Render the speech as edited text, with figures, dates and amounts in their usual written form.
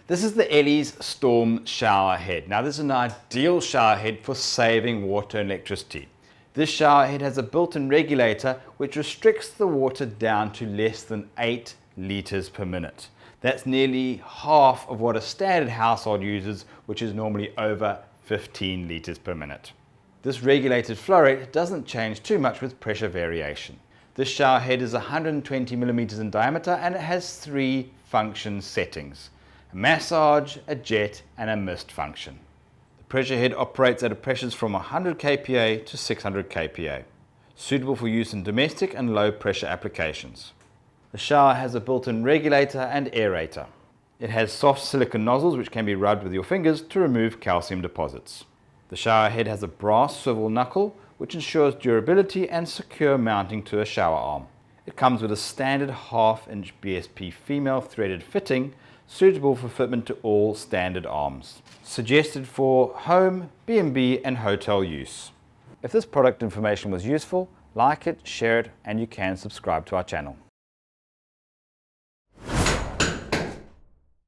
This is the Ellies Storm shower head. Now this is an ideal shower head for saving water and electricity. This shower head has a built-in regulator which restricts the water down to less than 8 litres per minute. That's nearly half of what a standard household uses, which is normally over 15 litres per minute. This regulated flow rate doesn't change too much with pressure variation. This shower head is 120 millimeters in diameter and it has 3 function settings: a massage, a jet and a mist function. The pressure head operates at pressures from 100 kPa to 600 kPa, suitable for use in domestic and low pressure applications. The shower has a built-in regulator and aerator. It has soft silicone nozzles which can be rubbed with your fingers to remove calcium deposits. The shower head has a brass swivel knuckle which ensures durability and secure mounting to a shower arm. It comes with a standard 1/2 inch BSP female threaded fitting suitable for fitment to all standard arms. Suggested for home, B&B and hotel use. If this product information was useful, like it, share it and you can subscribe to our channel.